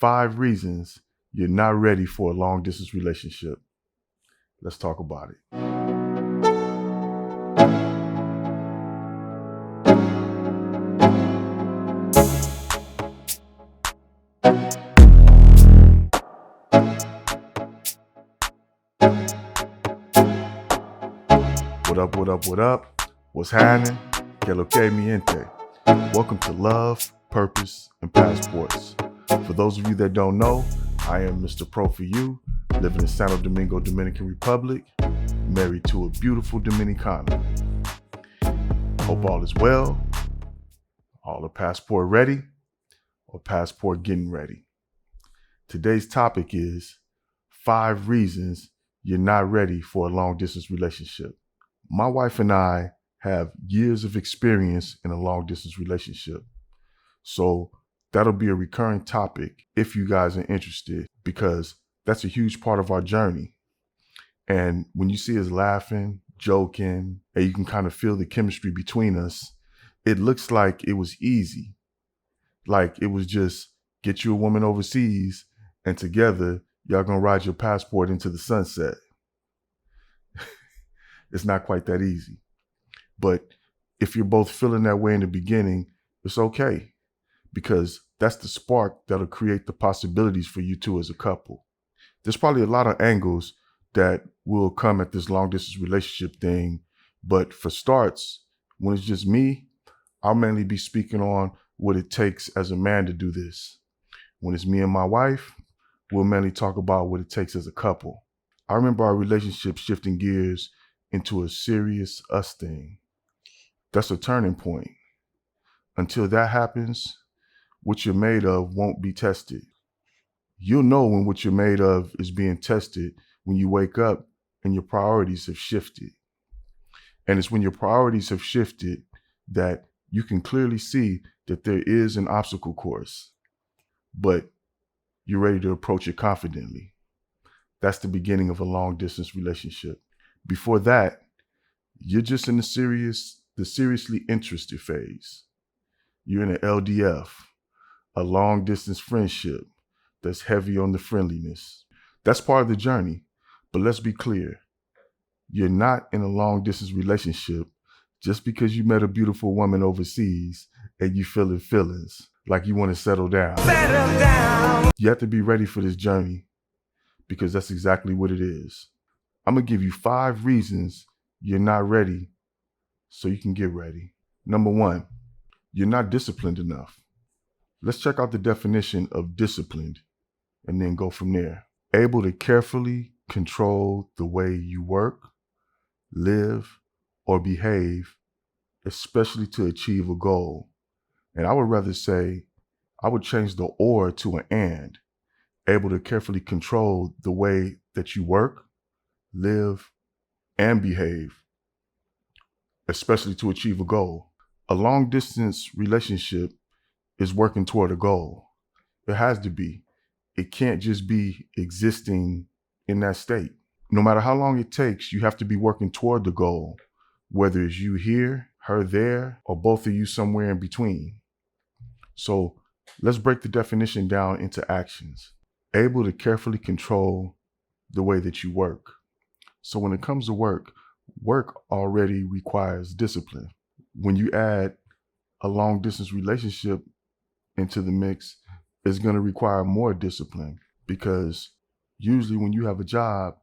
5 reasons you're not ready for a long distance relationship. Let's talk about it. What up, what up, what up? What's happening? Que lo que mi gente? Welcome to Love, Purpose, and Passports. For those of you that don't know, I am Mr. Pro for You, living in Santo Domingo, Dominican Republic, married to a beautiful Dominicana. Hope all is well. All are passport ready or passport getting ready. Today's topic is 5 reasons you're not ready for a long distance relationship. My wife and I have years of experience in a long distance relationship. So that'll be a recurring topic if you guys are interested, because that's a huge part of our journey. And when you see us laughing, joking, and you can kind of feel the chemistry between us, it looks like it was easy. Like it was just get you a woman overseas and together y'all gonna ride your passport into the sunset. It's not quite that easy. But if you're both feeling that way in the beginning, it's okay, because that's the spark that'll create the possibilities for you two as a couple. There's probably a lot of angles that will come at this long distance relationship thing. But for starts, when it's just me, I'll mainly be speaking on what it takes as a man to do this. When it's me and my wife, we'll mainly talk about what it takes as a couple. I remember our relationship shifting gears into a serious us thing. That's a turning point. Until that happens, what you're made of won't be tested. You'll know when what you're made of is being tested when you wake up and your priorities have shifted. And it's when your priorities have shifted that you can clearly see that there is an obstacle course, but you're ready to approach it confidently. That's the beginning of a long distance relationship. Before that, you're just in the seriously interested phase. You're in an LDF, a long distance friendship that's heavy on the friendliness. That's part of the journey. But let's be clear. You're not in a long distance relationship just because you met a beautiful woman overseas and you feeling feelings like you want to settle down. Settle down. You have to be ready for this journey, because that's exactly what it is. I'm going to give you 5 reasons you're not ready so you can get ready. Number 1, you're not disciplined enough. Let's check out the definition of disciplined and then go from there. Able to carefully control the way you work, live, or behave, especially to achieve a goal. And I would rather say, I would change the or to an and. Able to carefully control the way that you work, live, and behave, especially to achieve a goal. A long distance relationship is working toward a goal. It has to be. It can't just be existing in that state. No matter how long it takes, you have to be working toward the goal, whether it's you here, her there, or both of you somewhere in between. So let's break the definition down into actions. Able to carefully control the way that you work. So when it comes to work already requires discipline. When you add a long distance relationship into the mix, it's going to require more discipline, because usually when you have a job,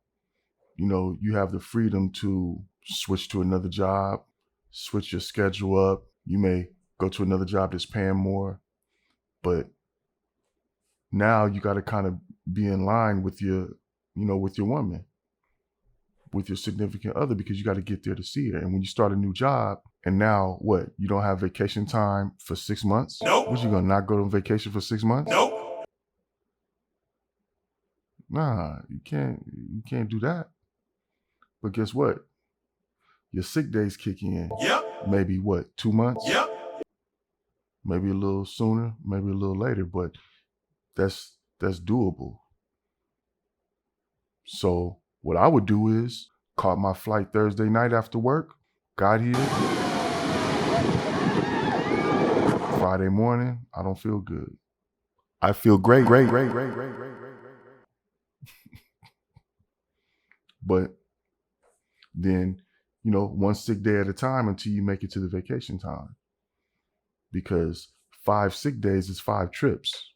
you have the freedom to switch to another job, switch your schedule up. You may go to another job that's paying more, but now you got to kind of be in line with your woman, with your significant other, because you got to get there to see her. And when you start a new job, and now what? You don't have vacation time for 6 months? Nope. What, you gonna not go on vacation for 6 months? Nope. Nah, you can't do that. But guess what? Your sick days kick in. Yep. Maybe what, 2 months? Yep. Maybe a little sooner, maybe a little later, but that's doable. So what I would do is caught my flight Thursday night after work, got here. Friday morning, I don't feel good. I feel great. But then, one sick day at a time until you make it to the vacation time. Because 5 sick days is 5 trips.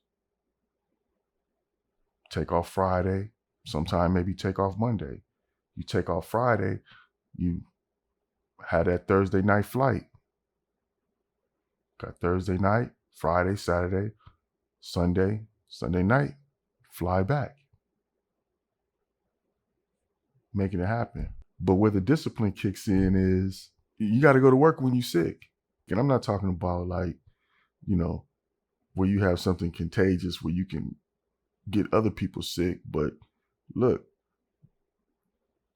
Take off Friday, sometime maybe take off Monday. You take off Friday, you had that Thursday night flight. Got Thursday night, Friday, Saturday, Sunday night, fly back. Making it happen. But where the discipline kicks in is you got to go to work when you're sick. And I'm not talking about where you have something contagious where you can get other people sick. But look,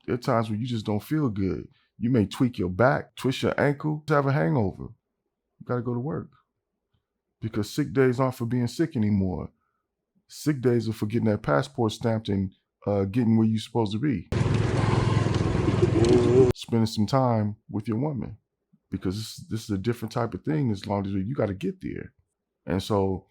there are times where you just don't feel good. You may tweak your back, twist your ankle, have a hangover. You got to go to work. Because sick days aren't for being sick anymore. Sick days are for getting that passport stamped and getting where you're supposed to be. Spending some time with your woman. Because this is a different type of thing as long as you got to get there. And so,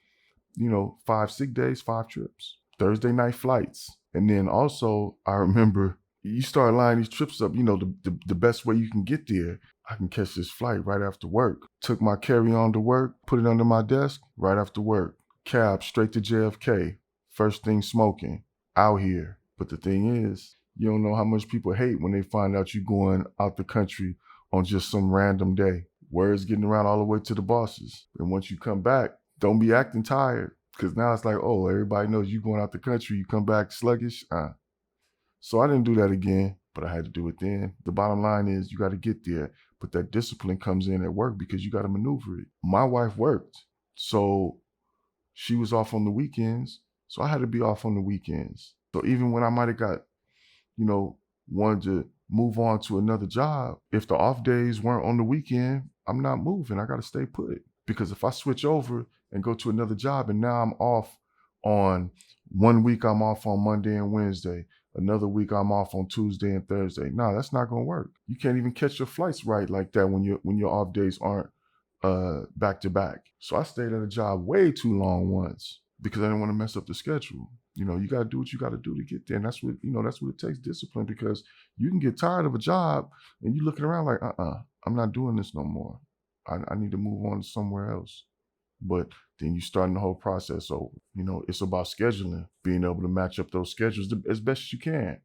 5 sick days, 5 trips. Thursday night flights. And then also, I remember you start lining these trips up, the best way you can get there. I can catch this flight right after work. Took my carry-on to work, put it under my desk, right after work. Cab straight to JFK. First thing smoking. Out here. But the thing is, you don't know how much people hate when they find out you're going out the country on just some random day. Word's getting around all the way to the bosses. And once you come back, don't be acting tired. Because now it's like, oh, everybody knows you going out the country. You come back sluggish. So I didn't do that again, but I had to do it then. The bottom line is you got to get there. But that discipline comes in at work because you got to maneuver it. My wife worked. So she was off on the weekends. So I had to be off on the weekends. So even when I might have got, wanted to move on to another job, if the off days weren't on the weekend, I'm not moving. I got to stay put. Because if I switch over and go to another job and now I'm off on one week, I'm off on Monday and Wednesday. Another week I'm off on Tuesday and Thursday. No, that's not going to work. You can't even catch your flights right like that when your off days aren't back to back. So I stayed at a job way too long once because I didn't want to mess up the schedule. You got to do what you got to do to get there. And that's what it takes, discipline, because you can get tired of a job and you're looking around like, I'm not doing this no more. I need to move on to somewhere else. But then you starting the whole process. So, it's about scheduling, being able to match up those schedules as best as you can.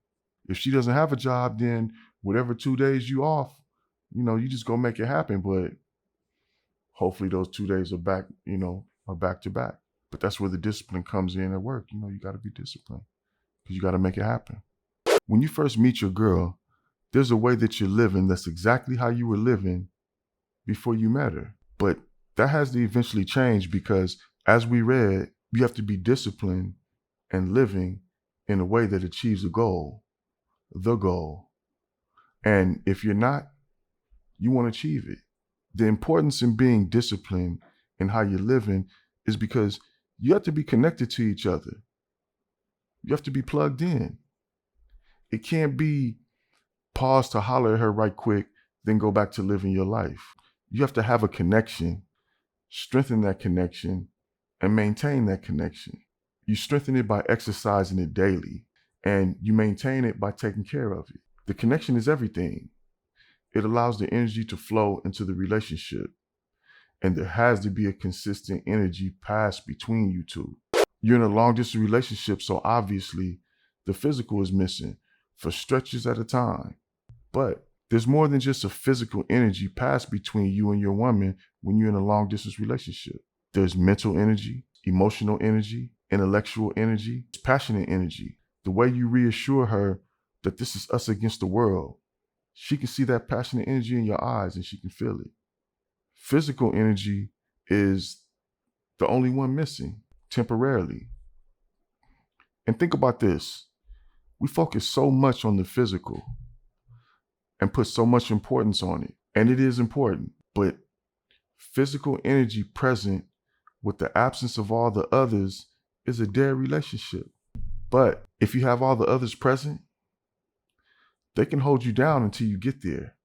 If she doesn't have a job, then whatever 2 days you off, you just go make it happen. But hopefully those 2 days are back, are back to back. But that's where the discipline comes in at work. You got to be disciplined because you got to make it happen. When you first meet your girl, there's a way that you're living that's exactly how you were living before you met her. But that has to eventually change because, as we read, you have to be disciplined and living in a way that achieves the goal. And if you're not, you won't achieve it. The importance in being disciplined in how you're living is because you have to be connected to each other. You have to be plugged in. It can't be pause to holler at her right quick, then go back to living your life. You have to have a connection, strengthen that connection, and maintain that connection. You strengthen it by exercising it daily, and you maintain it by taking care of it. The connection is everything. It allows the energy to flow into the relationship, and there has to be a consistent energy pass between you two. You're in a long-distance relationship, so obviously the physical is missing for stretches at a time. But there's more than just a physical energy pass between you and your woman when you're in a long-distance relationship. There's mental energy, emotional energy, intellectual energy, passionate energy. The way you reassure her that this is us against the world, she can see that passionate energy in your eyes and she can feel it. Physical energy is the only one missing temporarily. And think about this. We focus so much on the physical and put so much importance on it. And it is important, but physical energy present with the absence of all the others is a dead relationship. But if you have all the others present, they can hold you down until you get there.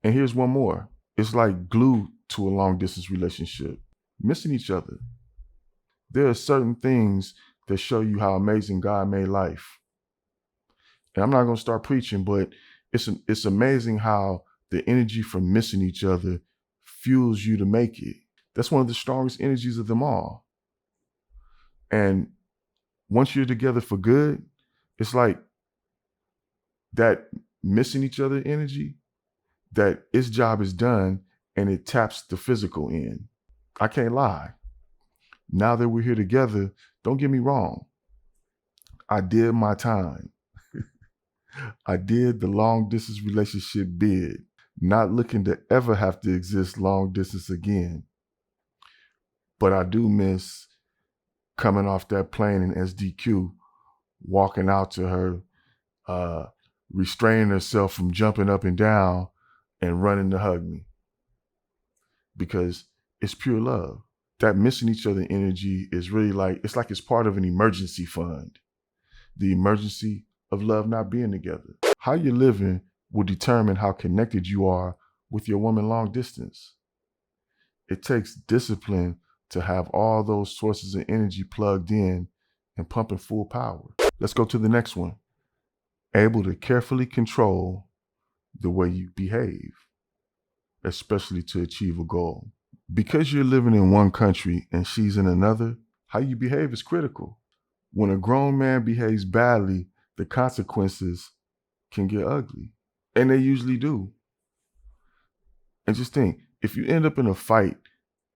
And here's one more. It's like glue to a long distance relationship. Missing each other. There are certain things that show you how amazing God made life. And I'm not going to start preaching, but it's amazing how the energy from missing each other fuels you to make it. That's one of the strongest energies of them all. And once you're together for good, it's like that missing each other energy, that its job is done and it taps the physical end. I can't lie. Now that we're here together, don't get me wrong. I did my time. I did the long distance relationship bid, not looking to ever have to exist long distance again. But I do miss coming off that plane in SDQ, walking out to her, restraining herself from jumping up and down and running to hug me. Because it's pure love. That missing each other energy is really it's part of an emergency fund. The emergency of love not being together. How you're living will determine how connected you are with your woman long distance. It takes discipline to have all those sources of energy plugged in and pumping full power. Let's go to the next one. Able to carefully control the way you behave, especially to achieve a goal. Because you're living in one country and she's in another, how you behave is critical. When a grown man behaves badly, the consequences can get ugly. And they usually do. And just think, if you end up in a fight,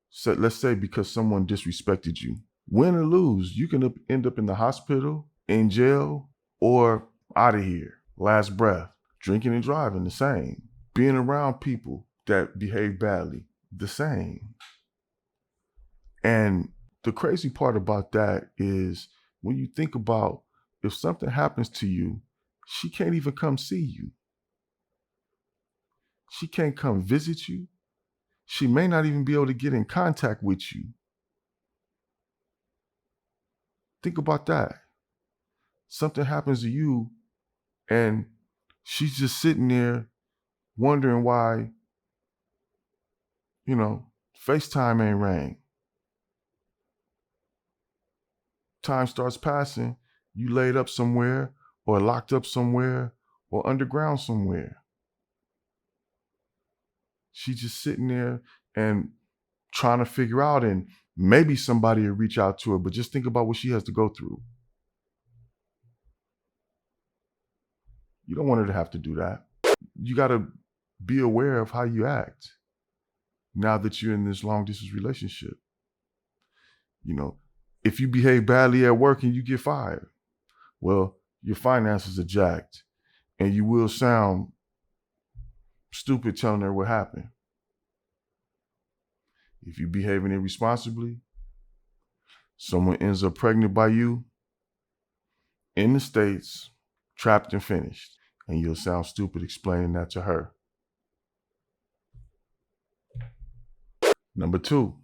so let's say because someone disrespected you, win or lose, you can end up in the hospital, in jail, or out of here. Last breath. Drinking and driving, the same. Being around people that behave badly, the same. And the crazy part about that is when you think about if something happens to you, she can't even come see you. She can't come visit you. She may not even be able to get in contact with you. Think about that. Something happens to you and she's just sitting there wondering why, FaceTime ain't rang. Time starts passing, you laid up somewhere or locked up somewhere or underground somewhere. She's just sitting there and trying to figure out, and maybe somebody will reach out to her, but just think about what she has to go through. You don't want her to have to do that. You got to be aware of how you act now that you're in this long distance relationship. If you behave badly at work and you get fired, well, your finances are jacked and you will sound stupid telling her what happened. If you're behaving irresponsibly, someone ends up pregnant by you in the States, trapped and finished, and you'll sound stupid explaining that to her. Number 2,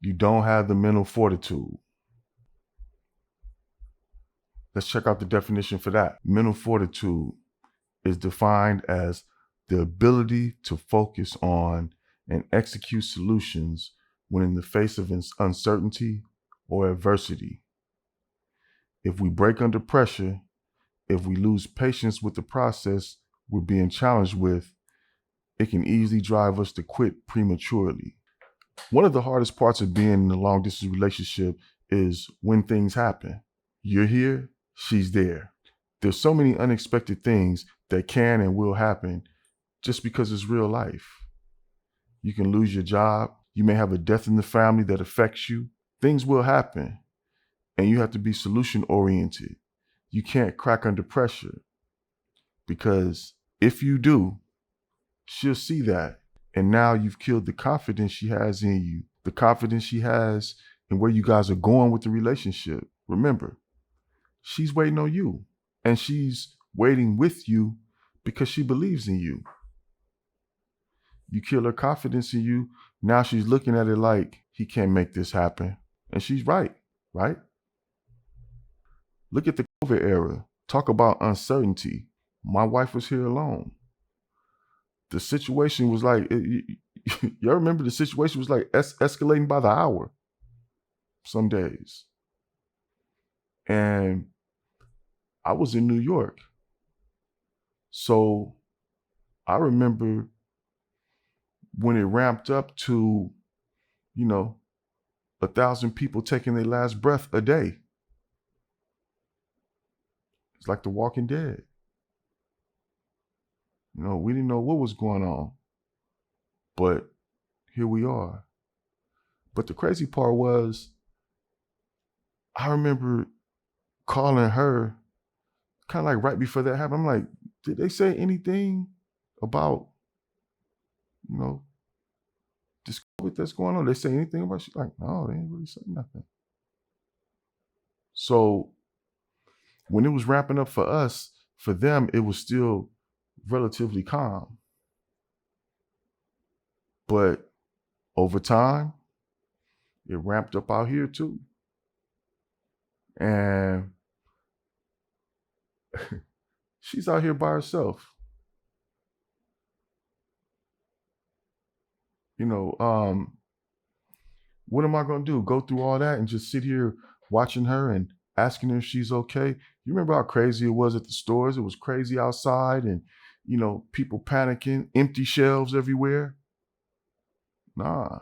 you don't have the mental fortitude. Let's check out the definition for that. Mental fortitude is defined as the ability to focus on and execute solutions when in the face of uncertainty or adversity. If we break under pressure, if we lose patience with the process we're being challenged with, it can easily drive us to quit prematurely. One of the hardest parts of being in a long distance relationship is when things happen. You're here, she's there. There's so many unexpected things that can and will happen just because it's real life. You can lose your job. You may have a death in the family that affects you. Things will happen, and you have to be solution oriented. You can't crack under pressure, because if you do, she'll see that. And now you've killed the confidence she has in you, the confidence she has in where you guys are going with the relationship. Remember, she's waiting on you, and she's waiting with you because she believes in you. You kill her confidence in you. Now she's looking at it like, he can't make this happen. And she's right? Look at the COVID era. Talk about uncertainty. My wife was here alone. The situation was like, y'all remember the situation was like escalating by the hour. some days. And I was in New York. So I remember when it ramped up to, 1,000 people taking their last breath a day. It's like The Walking Dead. We didn't know what was going on, but here we are. But the crazy part was, I remember calling her kind of like right before that happened. I'm like, did they say anything about, this COVID that's going on? They say anything about? She's like, no, they ain't really say nothing. So when it was ramping up for us, for them, it was still relatively calm. But over time, it ramped up out here too. And she's out here by herself. What am I going to do? Go through all that and just sit here watching her and asking her if she's okay? You remember how crazy it was at the stores? It was crazy outside and, people panicking, empty shelves everywhere. Nah,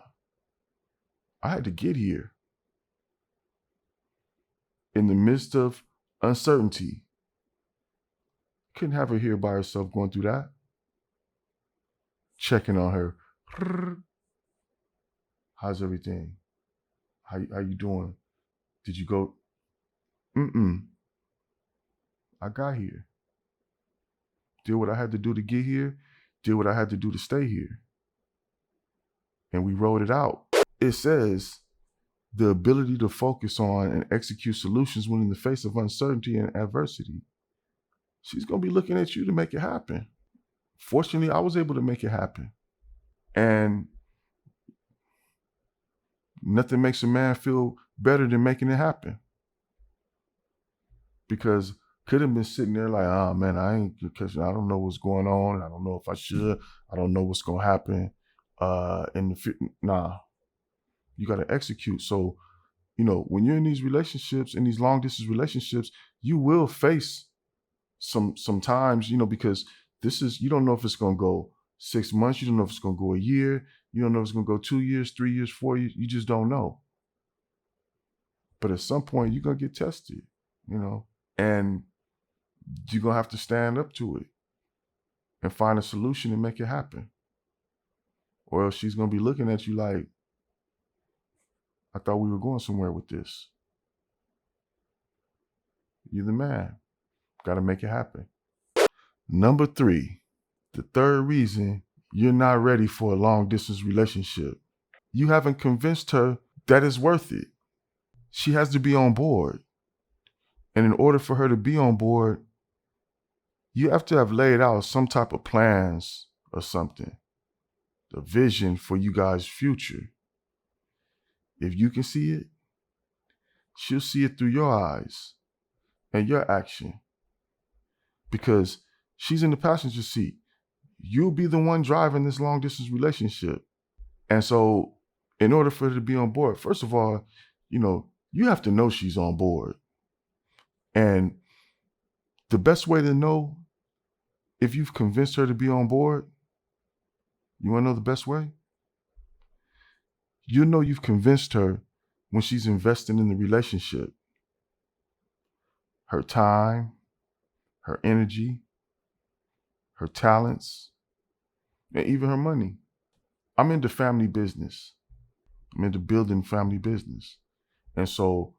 I had to get here in the midst of uncertainty. Couldn't have her here by herself going through that. Checking on her. How's everything? How you doing? Did you go? I got here. Did what I had to do to get here. Did what I had to do to stay here. And we wrote it out. It says the ability to focus on and execute solutions when in the face of uncertainty and adversity. She's going to be looking at you to make it happen. Fortunately, I was able to make it happen. And nothing makes a man feel better than making it happen. Because could have been sitting there like, oh man, I don't know what's going on. I don't know if I should. I don't know what's going to happen. Nah, you got to execute. So, when you're in these relationships, in these long distance relationships, you will face sometimes, because you don't know if it's going to go 6 months. You don't know if it's going to go a year. You don't know if it's going to go 2 years, 3 years, 4 years. You just don't know. But at some point, you're going to get tested, and you're going to have to stand up to it and find a solution and make it happen. Or else she's going to be looking at you like, I thought we were going somewhere with this. You're the man. Got to make it happen. Number 3, the third reason you're not ready for a long distance relationship. You haven't convinced her that it's worth it. She has to be on board. And in order for her to be on board, you have to have laid out some type of plans or something. The vision for you guys' future. If you can see it, she'll see it through your eyes and your action. Because she's in the passenger seat. You'll be the one driving this long distance relationship. And so in order for her to be on board, first of all, you have to know she's on board. And the best way to know if you've convinced her to be on board, you want to know the best way? You know you've convinced her when she's investing in the relationship. Her time, her energy, her talents, and even her money. I'm into family business. I'm into building family business. And so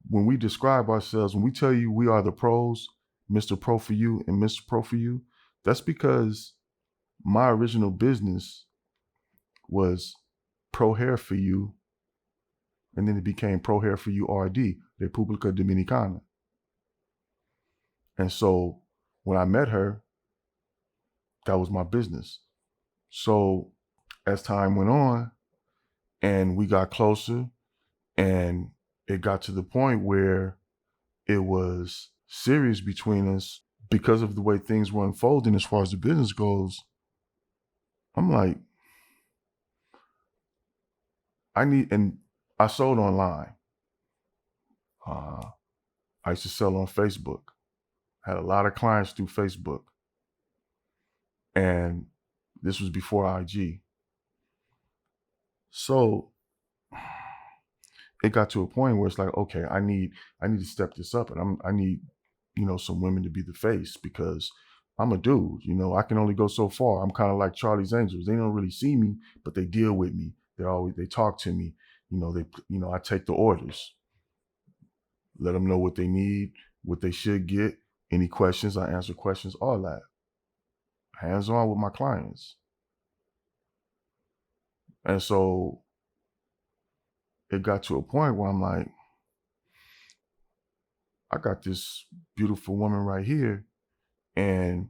when we describe ourselves, when we tell you we are the pros, Mr. Pro for you and Mr. Pro for you, that's because my original business was Pro Hair for You, and then it became Pro Hair for You RD, República Dominicana. And so when I met her, that was my business. So as time went on and we got closer and it got to the point where it was serious between us because of the way things were unfolding as far as the business goes, I'm like, I'm I sold online. I used to sell on Facebook. Had a lot of clients through Facebook. And this was before IG. So it got to a point where it's like, okay, I need to step this up, and I need, some women to be the face, because I'm a dude. I can only go so far. I'm kind of like Charlie's Angels. They don't really see me, but they deal with me. They talk to me. I take the orders, let them know what they need, what they should get. Any questions, I answer questions, all that. Hands on with my clients. And so it got to a point where I'm like, I got this beautiful woman right here. And,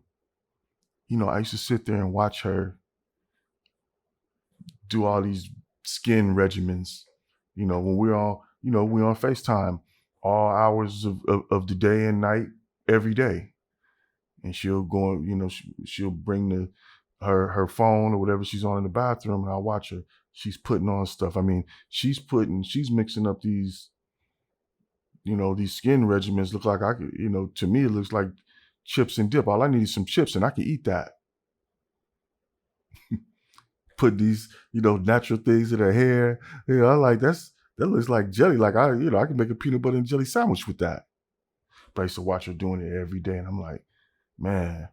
I used to sit there and watch her do all these skin regimens, when we're on FaceTime all hours of the day and night, every day. And she'll go, she'll bring her phone or whatever she's on in the bathroom, and I'll watch her. She's putting on stuff. I mean, she's mixing up these skin regimens. Look like to me, it looks like chips and dip. All I need is some chips and I can eat that. Put these, natural things in her hair. I like that looks like jelly. Like I can make a peanut butter and jelly sandwich with that. But I used to watch her doing it every day. And I'm like, man,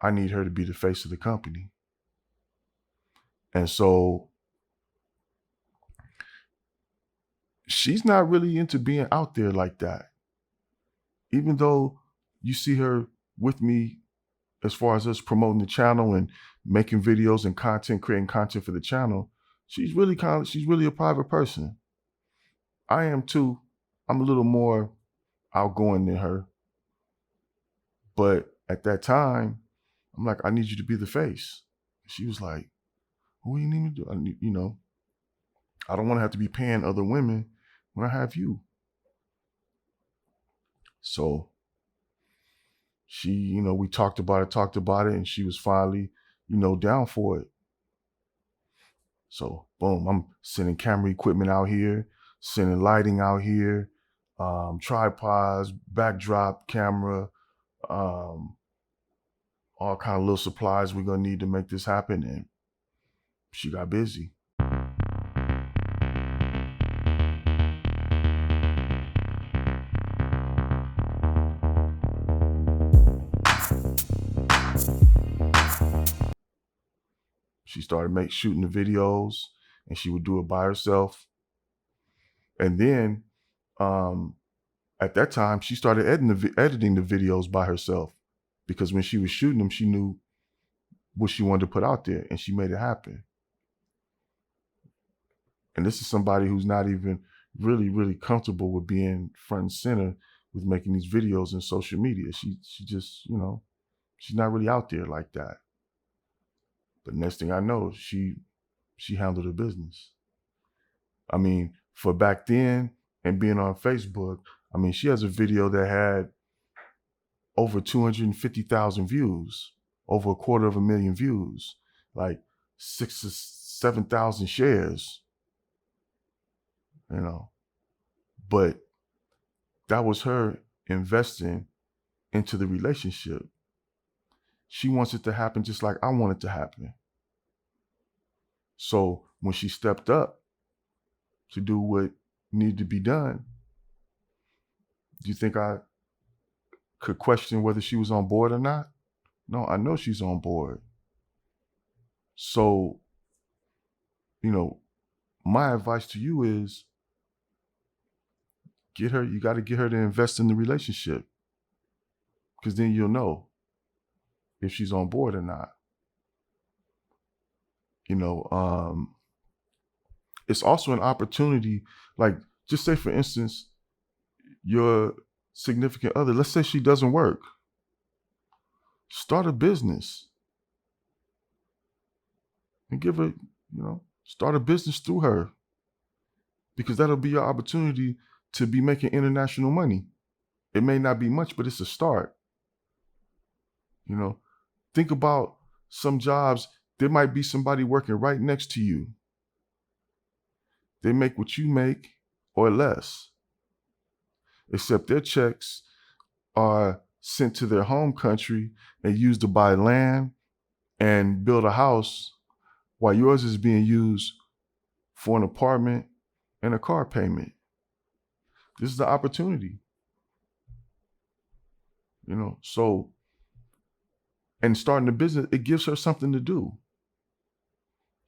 I need her to be the face of the company. And so she's not really into being out there like that. Even though you see her with me as far as us promoting the channel and making videos and creating content for the channel, she's really a private person. I am too. I'm a little more outgoing than her. But at that time, I'm like, I need you to be the face. She was like, what do you need me to do? I don't want to have to be paying other women when I have you. So she, we talked about it, and she was finally, down for it. So boom, I'm sending camera equipment out here, sending lighting out here, tripods, backdrop camera, all kind of little supplies we're gonna need to make this happen. And she got busy. She started shooting the videos, and she would do it by herself. And then at that time, she started editing the videos by herself, because when she was shooting them, she knew what she wanted to put out there, and she made it happen. And this is somebody who's not even really, really comfortable with being front and center with making these videos in social media. She just, she's not really out there like that. But next thing I know, she handled her business. I mean, for back then and being on Facebook, I mean, she has a video that had over 250,000 views, over 250,000 views, like 6,000 or 7,000 shares, But that was her investing into the relationship. She wants it to happen just like I want it to happen. So when she stepped up to do what needed to be done, do you think I could question whether she was on board or not? No, I know she's on board. So, my advice to you is you got to get her to invest in the relationship, because then you'll know if she's on board or not. It's also an opportunity, like, just say, for instance, your significant other, let's say she doesn't work. Start a business and give her, start a business through her, because that'll be your opportunity to be making international money. It may not be much, but it's a start. Think about some jobs. There might be somebody working right next to you. They make what you make or less, except their checks are sent to their home country and used to buy land and build a house, while yours is being used for an apartment and a car payment. This is the opportunity, so, and starting a business, it gives her something to do.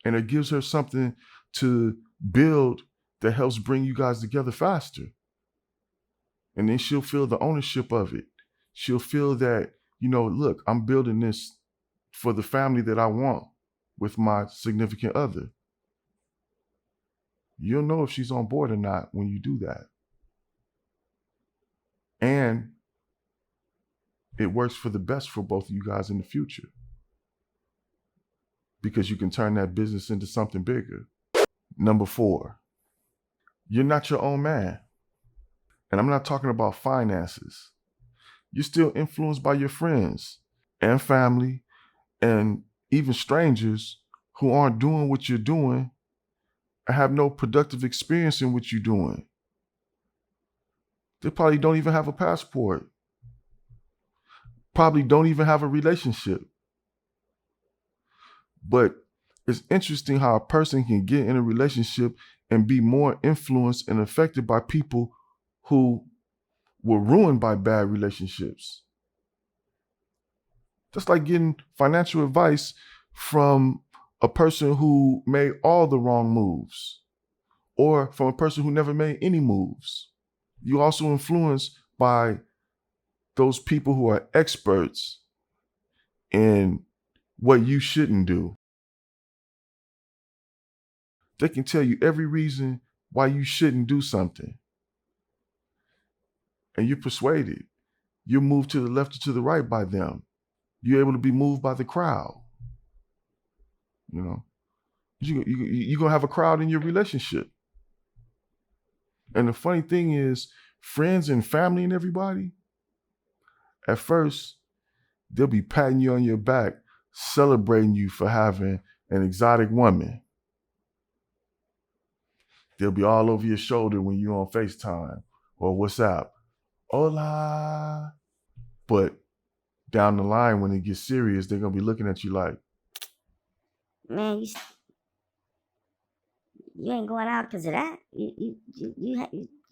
And it gives her something to build that helps bring you guys together faster. And then she'll feel the ownership of it. She'll feel that, look, I'm building this for the family that I want with my significant other. You'll know if she's on board or not when you do that. And it works for the best for both of you guys in the future, because you can turn that business into something bigger. Number 4, you're not your own man. And I'm not talking about finances. You're still influenced by your friends and family and even strangers who aren't doing what you're doing and have no productive experience in what you're doing. They probably don't even have a passport. Probably don't even have a relationship. But it's interesting how a person can get in a relationship and be more influenced and affected by people who were ruined by bad relationships. That's like getting financial advice from a person who made all the wrong moves, or from a person who never made any moves. You're also influenced by those people who are experts in what you shouldn't do. They can tell you every reason why you shouldn't do something. And you're persuaded. You're moved to the left or to the right by them. You're able to be moved by the crowd. You're going to have a crowd in your relationship. And the funny thing is, friends and family and everybody, at first, they'll be patting you on your back, celebrating you for having an exotic woman. They'll be all over your shoulder when you're on FaceTime or WhatsApp. Hola. But down the line, when it gets serious, they're going to be looking at you like, man, you ain't going out because of that. You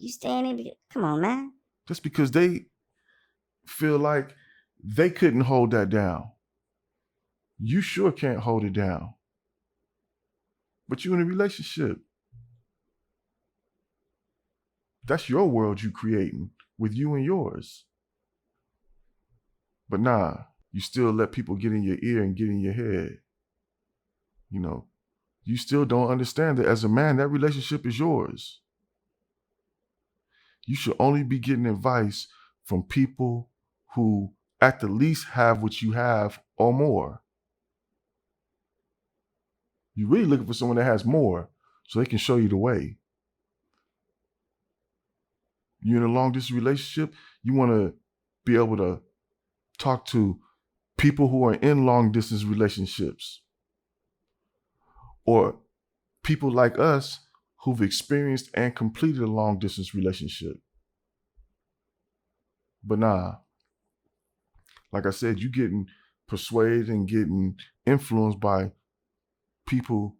staying in? Come on, man. Just because they feel like they couldn't hold that down. You sure can't hold it down. But you in a relationship. That's your world you creating with you and yours. But nah, you still let people get in your ear and get in your head. You still don't understand that as a man, that relationship is yours. You should only be getting advice from people who at the least have what you have or more. You're really looking for someone that has more so they can show you the way. You're in a long distance relationship, you want to be able to talk to people who are in long distance relationships, or people like us who've experienced and completed a long distance relationship. But nah, like I said, you getting persuaded and getting influenced by people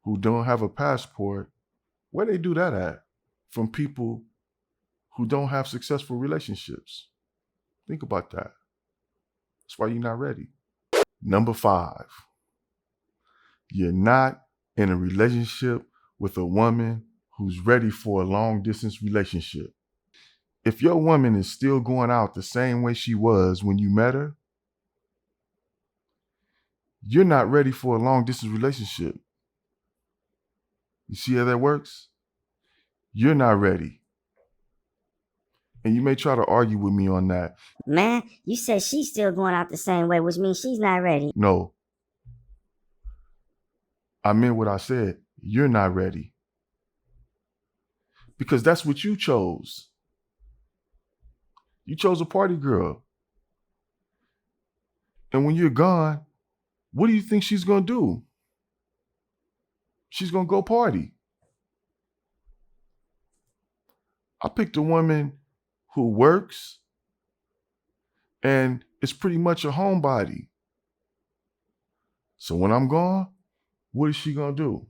who don't have a passport. Where they do that at? From people who don't have successful relationships. Think about that. That's why you're not ready. Number 5, you're not in a relationship with a woman who's ready for a long distance relationship. If your woman is still going out the same way she was when you met her, you're not ready for a long distance relationship. You see how that works? You're not ready. And you may try to argue with me on that. Man, you said she's still going out the same way, which means she's not ready. No. I meant what I said. You're not ready. Because that's what you chose. You chose a party girl. And when you're gone, what do you think she's going to do? She's going to go party. I picked a woman who works and is pretty much a homebody. So when I'm gone, what is she gonna do?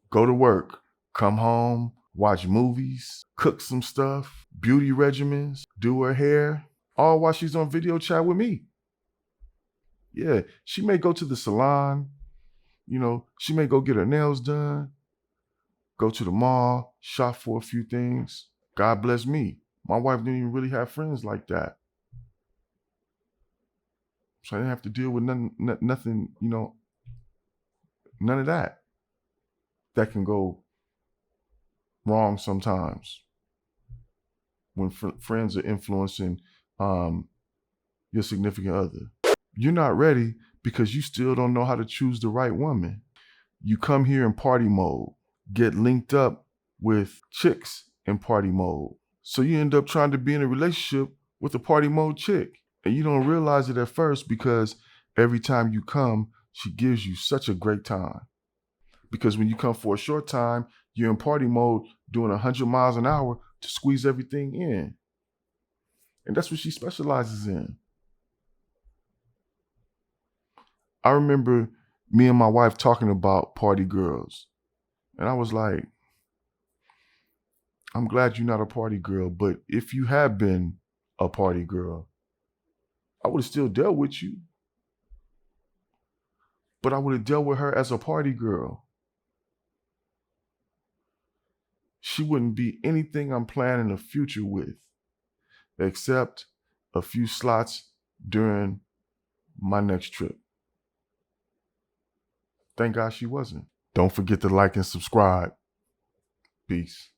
Go to work, come home, watch movies, cook some stuff, beauty regimens, do her hair, all while she's on video chat with me. Yeah, she may go to the salon, she may go get her nails done, go to the mall, shop for a few things. God bless me. My wife didn't even really have friends like that. So I didn't have to deal with nothing, none of that. That can go wrong sometimes when friends are influencing your significant other. You're not ready because you still don't know how to choose the right woman. You come here in party mode, get linked up with chicks in party mode. So you end up trying to be in a relationship with a party mode chick. And you don't realize it at first because every time you come, she gives you such a great time. Because when you come for a short time, you're in party mode doing 100 miles an hour to squeeze everything in. And that's what she specializes in. I remember me and my wife talking about party girls. And I was like, I'm glad you're not a party girl, but if you had been a party girl, I would have still dealt with you. But I would have dealt with her as a party girl. She wouldn't be anything I'm planning a future with, except a few slots during my next trip. Thank God she wasn't. Don't forget to like and subscribe. Peace.